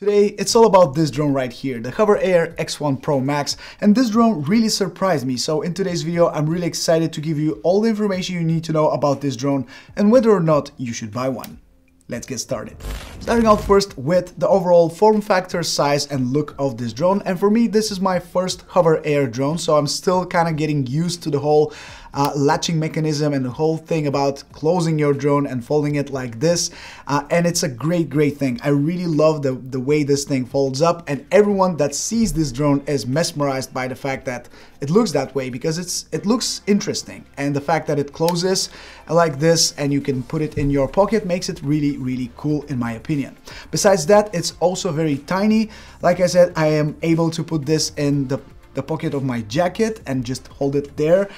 Today, it's all about this drone right here, the HoverAir X1 Pro Max, and this drone really surprised me. So in today's video, I'm really excited to give you all the information you need to know about this drone and whether or not you should buy one. Let's get started. Starting out first with the overall form factor, size and look of this drone. And for me, this is my first HoverAir drone, so I'm still kind of getting used to the whole latching mechanism and the whole thing about closing your drone and folding it like this. And it's a great thing. I really love the way this thing folds up, and everyone that sees this drone is mesmerized by the fact that it looks that way because it looks interesting. And the fact that it closes like this and you can put it in your pocket makes it really cool in my opinion. Besides that, it's also very tiny. Like I said, I am able to put this in the pocket of my jacket and just hold it there.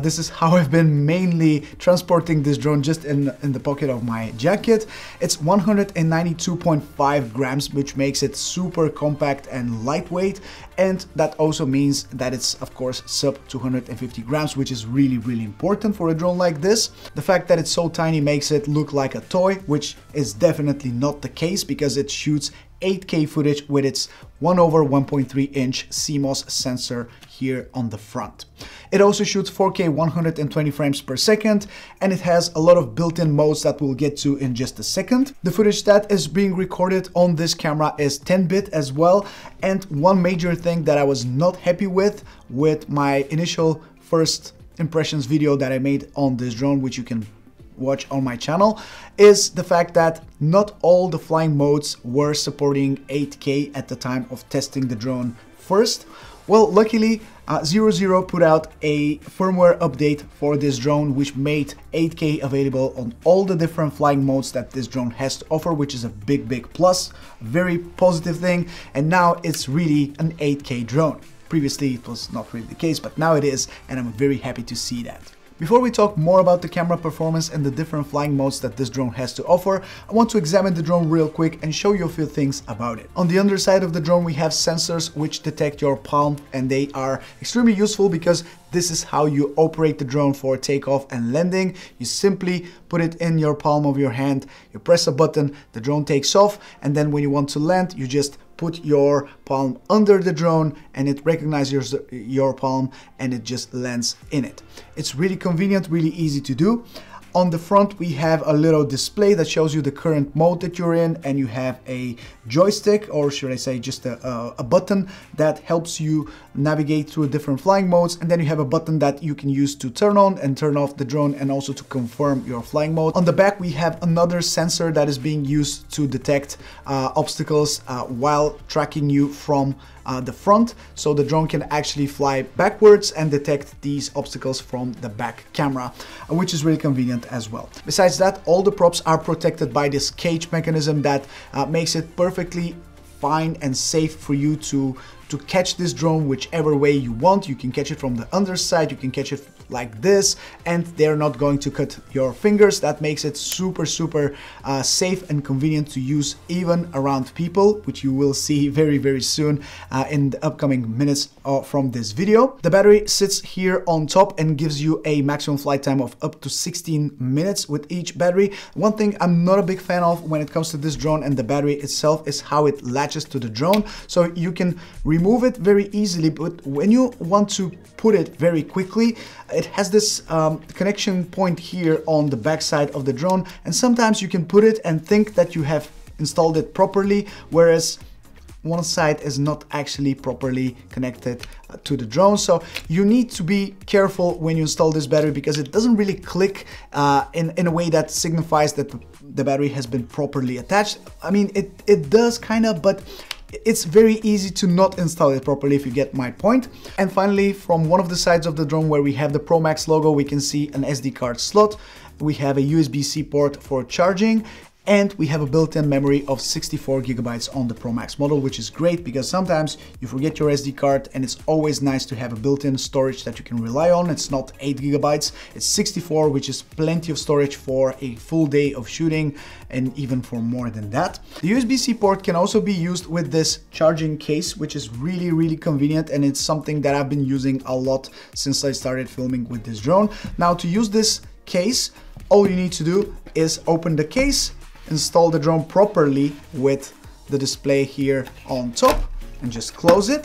This is how I've been mainly transporting this drone, just in the pocket of my jacket. It's 192.5 grams, which makes it super compact and lightweight. And that also means that it's, of course, sub 250 grams, which is really important for a drone like this. The fact that it's so tiny makes it look like a toy, which is definitely not the case because it shoots 8K footage with its 1/1.3 inch CMOS sensor here on the front. It also shoots 4K 120 frames per second, and it has a lot of built-in modes that we'll get to in just a second. The footage that is being recorded on this camera is 10-bit as well, and one major thing that I was not happy with my initial first impressions video that I made on this drone, which you can watch on my channel, is the fact that not all the flying modes were supporting 8K at the time of testing the drone first. Well, luckily 00 put out a firmware update for this drone which made 8K available on all the different flying modes that this drone has to offer, which is a big plus, very positive thing, and now it's really an 8K drone. Previously it was not really the case, but now it is, and I'm very happy to see that. Before we talk more about the camera performance and the different flying modes that this drone has to offer, I want to examine the drone real quick and show you a few things about it. On the underside of the drone we have sensors which detect your palm, and they are extremely useful because this is how you operate the drone for takeoff and landing. You simply put it in your palm of your hand, you press a button, the drone takes off, and then when you want to land, you just put your palm under the drone and it recognizes your palm and it just lands in it. It's really convenient, really easy to do. On the front we have a little display that shows you the current mode that you're in, and you have a joystick, or should I say just a button that helps you navigate through different flying modes, and then you have a button that you can use to turn on and turn off the drone and also to confirm your flying mode. On the back we have another sensor that is being used to detect obstacles while tracking you from the front, so the drone can actually fly backwards and detect these obstacles from the back camera, which is really convenient as well. Besides that, all the props are protected by this cage mechanism that makes it perfectly fine and safe for you to catch this drone whichever way you want. You can catch it from the underside, you can catch it like this, and they're not going to cut your fingers. That makes it super safe and convenient to use even around people, which you will see very soon in the upcoming minutes from this video. The battery sits here on top and gives you a maximum flight time of up to 16 minutes with each battery. One thing I'm not a big fan of when it comes to this drone and the battery itself is how it latches to the drone. So you can remove it very easily, but when you want to put it very quickly, it has this connection point here on the back side of the drone, and sometimes you can put it and think that you have installed it properly, whereas one side is not actually properly connected to the drone. So you need to be careful when you install this battery because it doesn't really click in a way that signifies that the battery has been properly attached. I mean, it does kind of, but it's very easy to not install it properly, if you get my point. And finally, from one of the sides of the drone where we have the ProMax logo, we can see an SD card slot. We have a USB-C port for charging, and we have a built-in memory of 64 gigabytes on the ProMax model, which is great because sometimes you forget your SD card and it's always nice to have a built-in storage that you can rely on. It's not 8 gigabytes, it's 64, which is plenty of storage for a full day of shooting and even for more than that. The USB-C port can also be used with this charging case, which is really convenient, and it's something that I've been using a lot since I started filming with this drone. Now, to use this case, all you need to do is open the case, install the drone properly with the display here on top and just close it,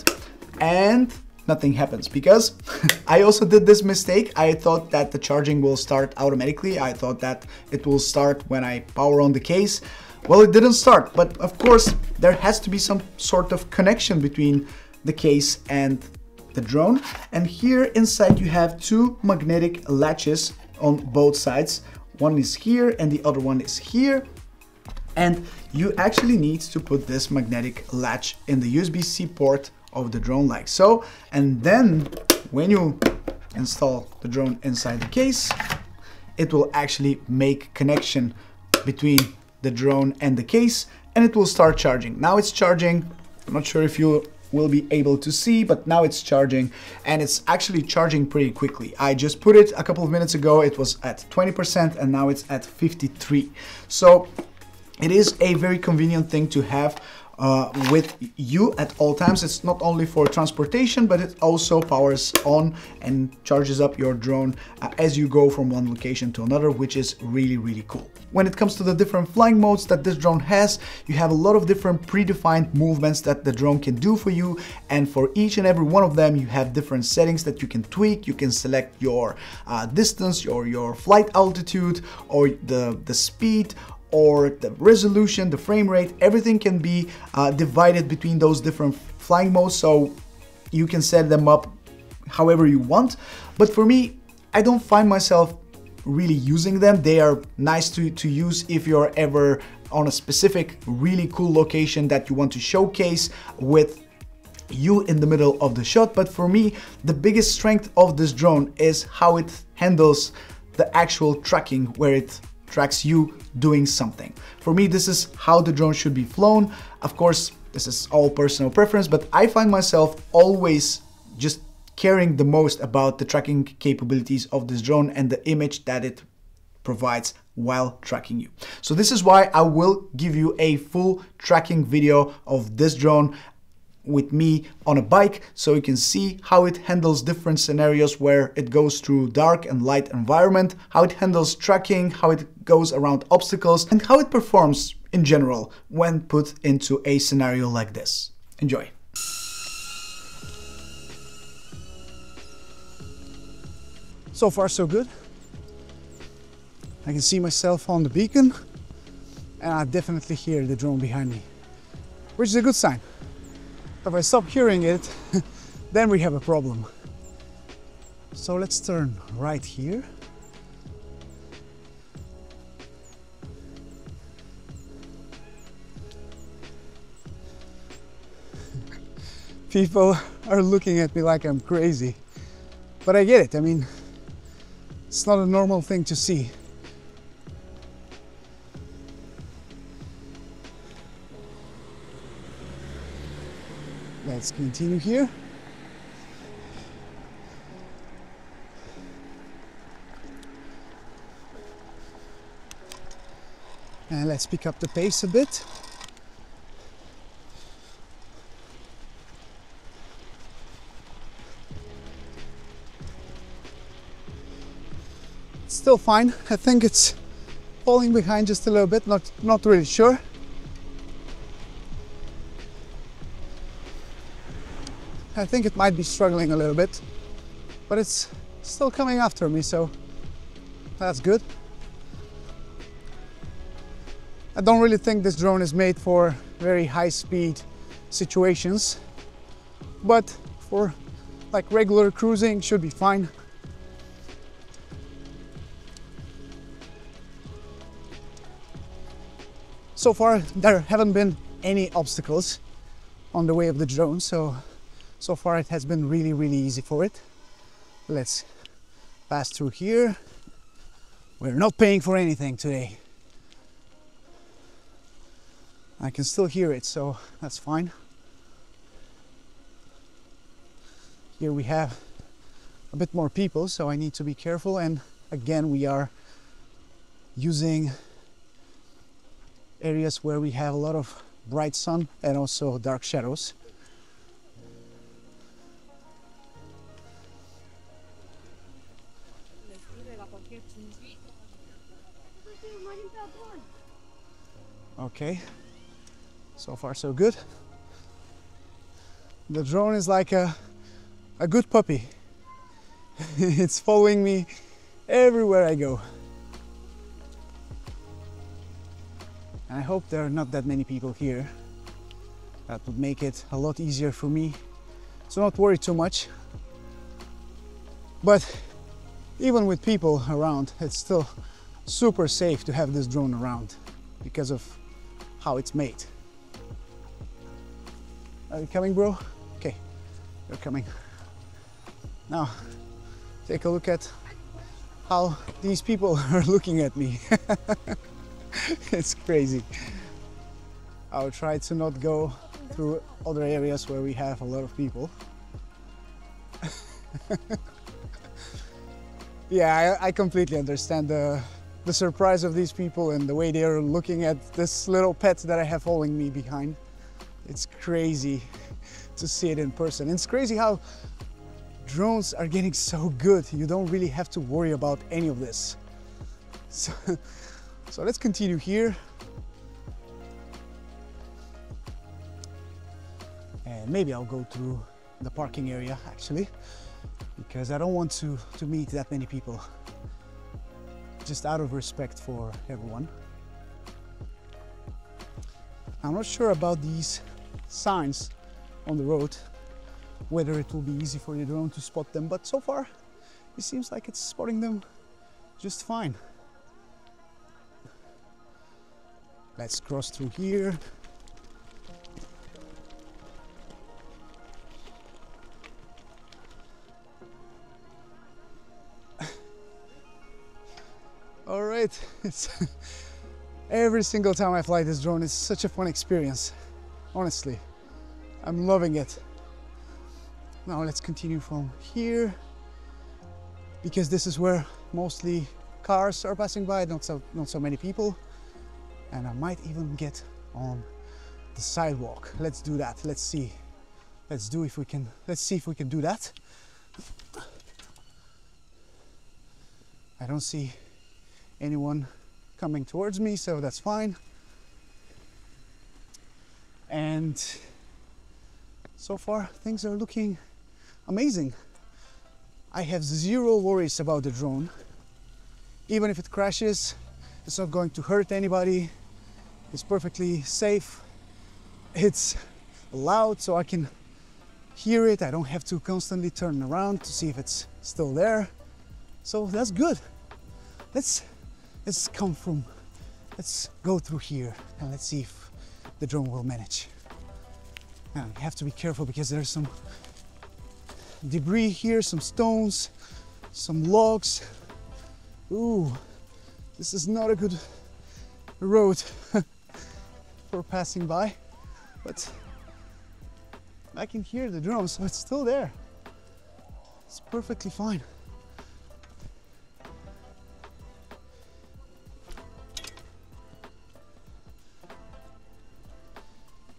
and nothing happens because I also did this mistake. I thought that the charging will start automatically. I thought that it will start when I power on the case. Well, it didn't start, but of course there has to be some sort of connection between the case and the drone. And here inside you have two magnetic latches on both sides. One is here and the other one is here. And you actually need to put this magnetic latch in the USB-C port of the drone like so. And then when you install the drone inside the case, it will actually make connection between the drone and the case, and it will start charging. Now it's charging. I'm not sure if you will be able to see, but now it's charging, and it's actually charging pretty quickly. I just put it a couple of minutes ago. It was at 20% and now it's at 53. So it is a very convenient thing to have with you at all times. It's not only for transportation, but it also powers on and charges up your drone as you go from one location to another, which is really, really cool. When it comes to the different flying modes that this drone has, you have a lot of different predefined movements that the drone can do for you, and for each and every one of them you have different settings that you can tweak. You can select your distance, your flight altitude, or the speed, or the resolution, the frame rate. Everything can be divided between those different flying modes, so you can set them up however you want. But for me, I don't find myself really using them. They are nice to use if you're ever on a specific really cool location that you want to showcase with you in the middle of the shot. But for me, the biggest strength of this drone is how it handles the actual tracking, where it tracks you doing something. For me, this is how the drone should be flown. Of course, this is all personal preference, but I find myself always just caring the most about the tracking capabilities of this drone and the image that it provides while tracking you. So this is why I will give you a full tracking video of this drone with me on a bike, so you can see how it handles different scenarios where it goes through dark and light environment, how it handles tracking, how it goes around obstacles, and how it performs in general when put into a scenario like this. Enjoy. So far so good. I can see myself on the beacon, and I definitely hear the drone behind me, which is a good sign. If I stop hearing it, then we have a problem. So let's turn right here. People are looking at me like I'm crazy, but I get it. I mean, it's not a normal thing to see. Let's continue here. And let's pick up the pace a bit. It's still fine. I think it's falling behind just a little bit, not really sure. I think it might be struggling a little bit, but it's still coming after me, so that's good. I don't really think this drone is made for very high speed situations, but for like regular cruising should be fine. So far there haven't been any obstacles on the way of the drone, so far it has been really easy for it. Let's pass through here. We're not paying for anything today. I can still hear it, so that's fine. Here we have a bit more people, so I need to be careful, and again we are using areas where we have a lot of bright sun and also dark shadows. Okay, So far so good. The drone is like a good puppy. It's following me everywhere I go. And I hope there are not that many people here. That would make it a lot easier for me to not worry too much. But even with people around, it's still super safe to have this drone around because of how it's made. Are you coming, bro? Okay, you're coming. Now, take a look at how these people are looking at me. It's crazy. I'll try to not go through other areas where we have a lot of people. Yeah, I completely understand the surprise of these people and the way they are looking at this little pet that I have following me behind. It's crazy to see it in person. It's crazy how drones are getting so good. You don't really have to worry about any of this. So let's continue here. And maybe I'll go through the parking area actually, because I don't want to meet that many people, just out of respect for everyone. I'm not sure about these signs on the road, whether it will be easy for your drone to spot them, but so far it seems like it's spotting them just fine. Let's cross through here. All right, it's every single time I fly this drone, it's such a fun experience. Honestly, I'm loving it. Now let's continue from here, because this is where mostly cars are passing by, not so many people. And I might even get on the sidewalk. Let's do that. Let's see. Let's see if we can do that. I don't see anyone coming towards me, so that's fine. And so far things are looking amazing. I have zero worries about the drone. Even if it crashes, it's not going to hurt anybody. It's perfectly safe. It's loud, so I can hear it. I don't have to constantly turn around to see if it's still there. So that's good. Let's go through here and let's see if the drone will manage. Now you have to be careful because there's some debris here, some stones, some logs. Ooh, this is not a good road for passing by, but I can hear the drone, so it's still there. It's perfectly fine.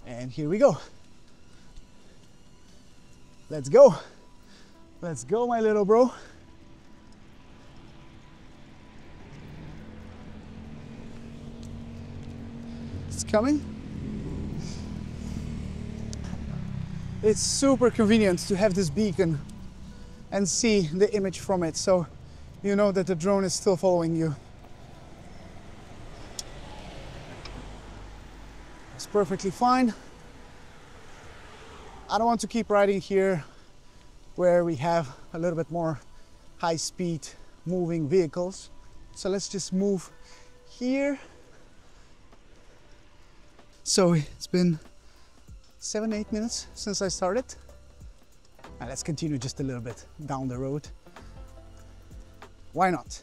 And here we go. Let's go. Let's go, my little bro. It's coming. It's super convenient to have this beacon and see the image from it, so you know that the drone is still following you. It's perfectly fine. I don't want to keep riding here where we have a little bit more high-speed moving vehicles, so let's just move here. So it's been 7-8 minutes since I started. And let's continue just a little bit down the road. Why not?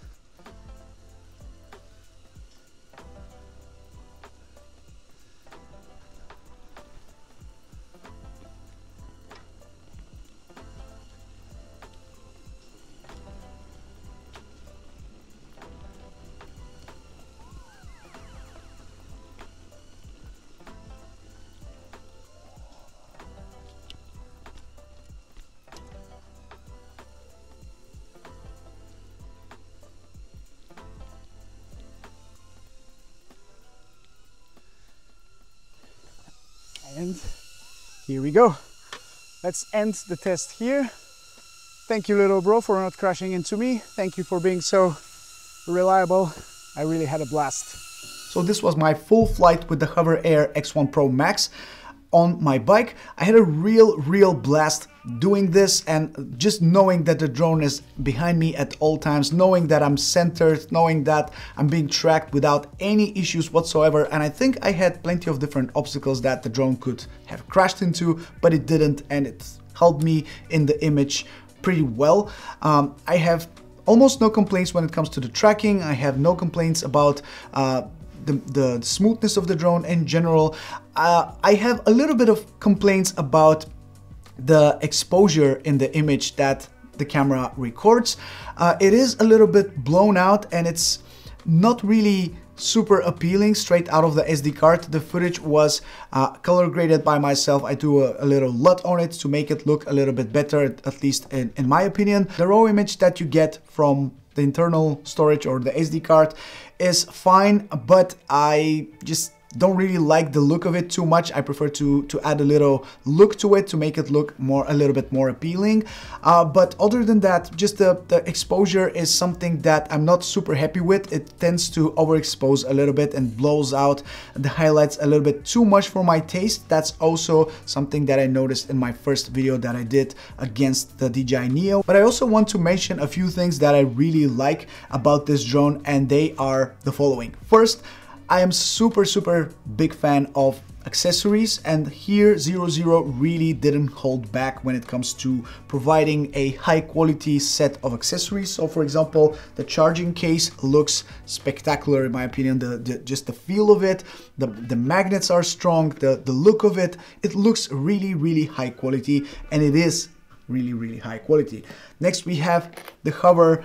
here we go. Let's end the test here. Thank you, little bro, for not crashing into me. Thank you for being so reliable. I really had a blast. So this was my full flight with the HoverAir X1 Pro Max on my bike. I had a real blast doing this, and just knowing that the drone is behind me at all times, knowing that I'm centered, knowing that I'm being tracked without any issues whatsoever. And I think I had plenty of different obstacles that the drone could have crashed into, but it didn't, and it held me in the image pretty well. I have almost no complaints when it comes to the tracking. I have no complaints about the smoothness of the drone in general. I have a little bit of complaints about the exposure in the image that the camera records. It is a little bit blown out, and it's not really super appealing straight out of the SD card. The footage was color graded by myself. I do a little LUT on it to make it look a little bit better, at least in my opinion. The raw image that you get from the internal storage or the SD card is fine, but I just don't really like the look of it too much. I prefer to add a little look to it to make it look a little bit more appealing. But other than that, just the exposure is something that I'm not super happy with. It tends to overexpose a little bit and blows out the highlights a little bit too much for my taste. That's also something that I noticed in my first video that I did against the DJI Neo. But I also want to mention a few things that I really like about this drone, and they are the following. First, I am super big fan of accessories, and here 00 really didn't hold back when it comes to providing a high quality set of accessories. So for example, the charging case looks spectacular in my opinion. Just the feel of it, the magnets are strong, the look of it, it looks really high quality, and it is really high quality. Next we have the Hover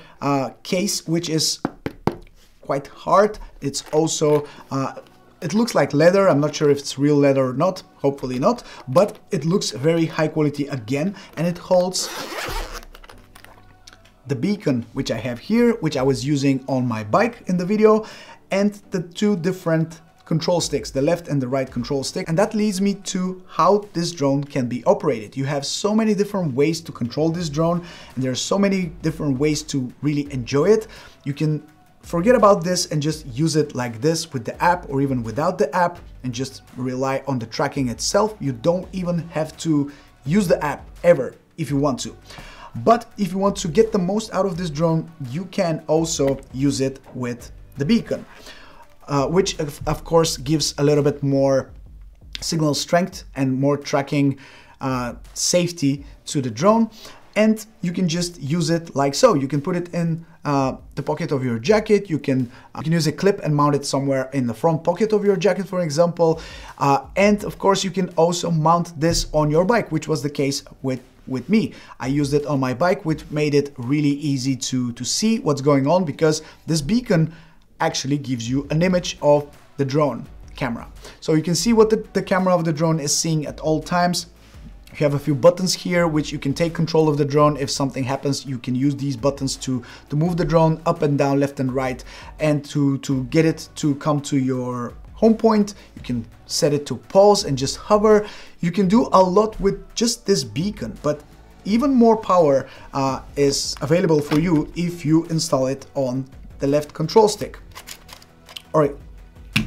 case, which is quite hard. It's also it looks like leather. I'm not sure if it's real leather or not, hopefully not, but it looks very high quality again, and it holds the beacon which I have here, which I was using on my bike in the video, and the two different control sticks, the left and the right control stick. And that leads me to how this drone can be operated. You have so many different ways to control this drone, and there are so many different ways to really enjoy it. You can forget about this and just use it like this with the app, or even without the app, and just rely on the tracking itself. You don't even have to use the app ever if you want to. But if you want to get the most out of this drone, you can also use it with the beacon, which of course gives a little bit more signal strength and more tracking safety to the drone. And you can just use it like so. You can put it in the pocket of your jacket. You can use a clip and mount it somewhere in the front pocket of your jacket, for example. And of course, you can also mount this on your bike, which was the case with me. I used it on my bike, which made it really easy to see what's going on, because this beacon actually gives you an image of the drone camera. So you can see what the camera of the drone is seeing at all times. You have a few buttons here which you can take control of the drone. If something happens, you can use these buttons to move the drone up and down, left and right, and to get it to come to your home point. You can set it to pause and just hover. You can do a lot with just this beacon, but even more power is available for you if you install it on the left control stick. Or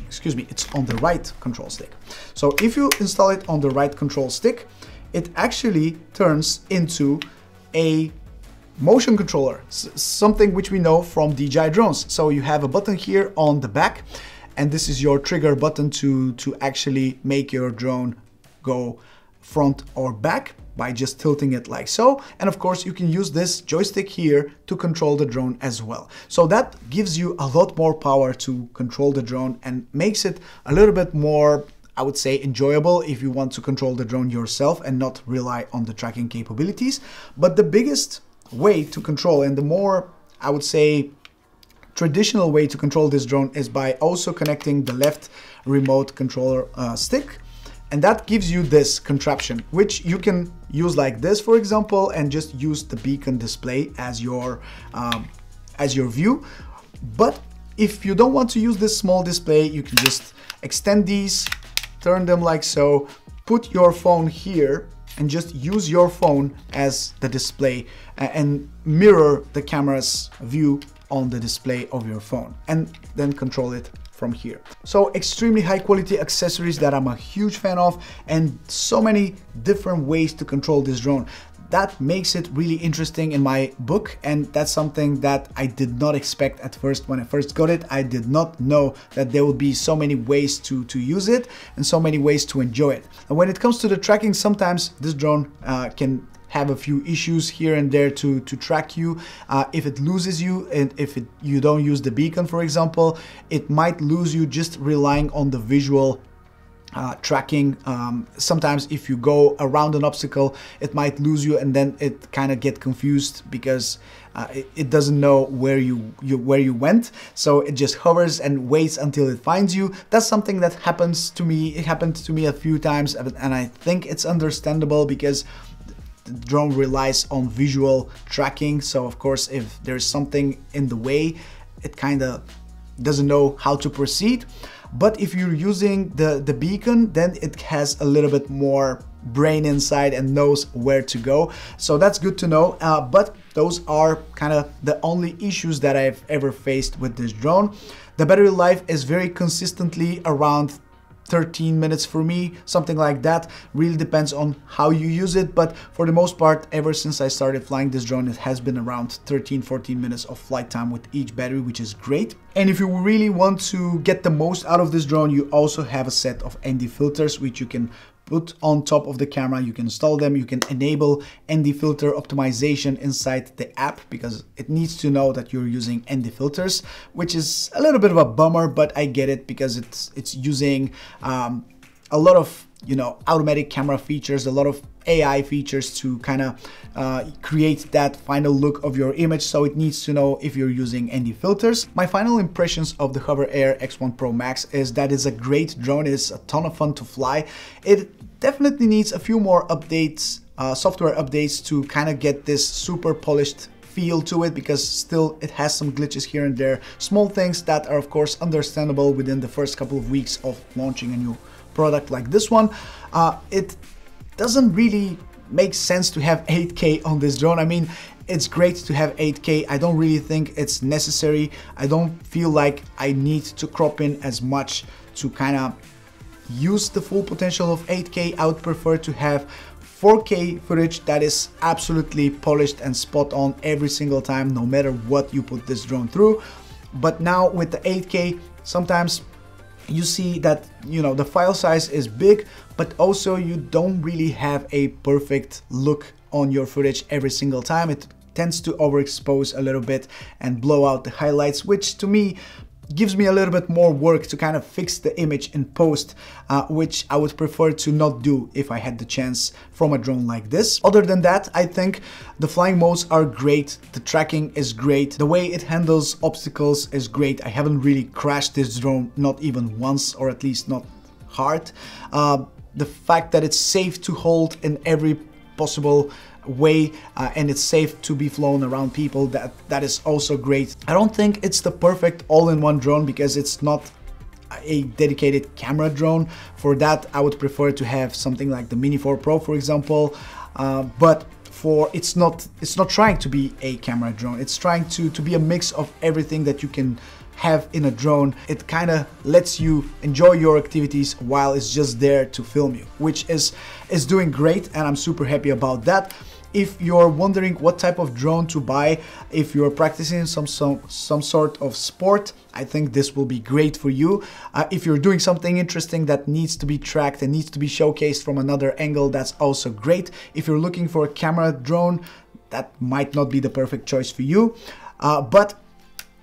excuse me, it's on the right control stick. So if you install it on the right control stick, it actually turns into a motion controller, something which we know from DJI drones. So you have a button here on the back, and this is your trigger button to actually make your drone go front or back by just tilting it like so. And of course, you can use this joystick here to control the drone as well. So that gives you a lot more power to control the drone and makes it a little bit more, I would say, enjoyable if you want to control the drone yourself and not rely on the tracking capabilities. But the biggest way to control, and the more, I would say, traditional way to control this drone, is by also connecting the left remote controller stick. And that gives you this contraption, which you can use like this, for example, and just use the beacon display as your view. But if you don't want to use this small display, you can just extend these, turn them like so, put your phone here and just use your phone as the display and mirror the camera's view on the display of your phone, and then control it from here. So extremely high quality accessories that I'm a huge fan of, and so many different ways to control this drone. That makes it really interesting in my book, and that's something that I did not expect at first. When I first got it, I did not know that there would be so many ways to use it and so many ways to enjoy it. And when it comes to the tracking, sometimes this drone can have a few issues here and there to track you. If it loses you, and if you don't use the beacon, for example, it might lose you just relying on the visual tracking. Sometimes if you go around an obstacle, it might lose you, and then it kind of get confused because it doesn't know where you went. So it just hovers and waits until it finds you. That's something that happens to me. It happened to me a few times, and I think it's understandable because the drone relies on visual tracking. So of course, if there's something in the way, it kind of doesn't know how to proceed. But if you're using the beacon, then it has a little bit more brain inside and knows where to go. So that's good to know. But those are kind of the only issues that I've ever faced with this drone. The battery life is very consistently around 13 minutes for me, something like that. Really depends on how you use it, but for the most part, ever since I started flying this drone, it has been around 13-14 minutes of flight time with each battery, which is great. And if you really want to get the most out of this drone, you also have a set of ND filters which you can put on top of the camera. You can install them, you can enable ND filter optimization inside the app, because it needs to know that you're using ND filters, which is a little bit of a bummer, but I get it because it's using a lot of, you know, automatic camera features, a lot of AI features to kind of create that final look of your image. So it needs to know if you're using ND filters. My final impressions of the HoverAir X1 Pro Max is that it's a great drone. It's a ton of fun to fly. It definitely needs a few more updates, software updates, to kind of get this super polished feel to it, because still it has some glitches here and there, small things that are of course understandable within the first couple of weeks of launching a new product like this one. It doesn't really make sense to have 8K on this drone. I mean, it's great to have 8K. I don't really think it's necessary. I don't feel like I need to crop in as much to kind of use the full potential of 8K. I would prefer to have 4K footage that is absolutely polished and spot on every single time, no matter what you put this drone through. But now with the 8K, sometimes you see that, you know, the file size is big, but also you don't really have a perfect look on your footage every single time. It tends to overexpose a little bit and blow out the highlights, which to me gives me a little bit more work to kind of fix the image in post, which I would prefer to not do if I had the chance from a drone like this. Other than that, I think the flying modes are great, the tracking is great, the way it handles obstacles is great. I haven't really crashed this drone, not even once, or at least not hard. The fact that it's safe to hold in every possible way, and it's safe to be flown around people, that is also great. I don't think it's the perfect all-in-one drone because it's not a dedicated camera drone. For that, I would prefer to have something like the Mini 4 Pro, for example, but it's not trying to be a camera drone. It's trying to be a mix of everything that you can have in a drone. It kind of lets you enjoy your activities while it's just there to film you, which is doing great, and I'm super happy about that. If you're wondering what type of drone to buy, if you're practicing some sort of sport, I think this will be great for you. If you're doing something interesting that needs to be tracked and needs to be showcased from another angle, that's also great. If you're looking for a camera drone, that might not be the perfect choice for you. But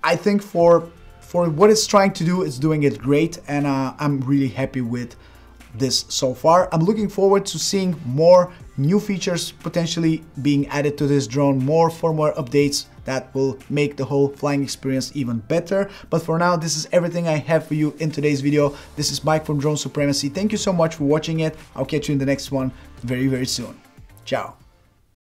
I think for what it's trying to do, it's doing it great, and I'm really happy with this so far. I'm looking forward to seeing more new features potentially being added to this drone, more firmware updates that will make the whole flying experience even better. But for now, this is everything I have for you in today's video. This is Mike from Drone Supremacy. Thank you so much for watching it. I'll catch you in the next one very, very soon. Ciao.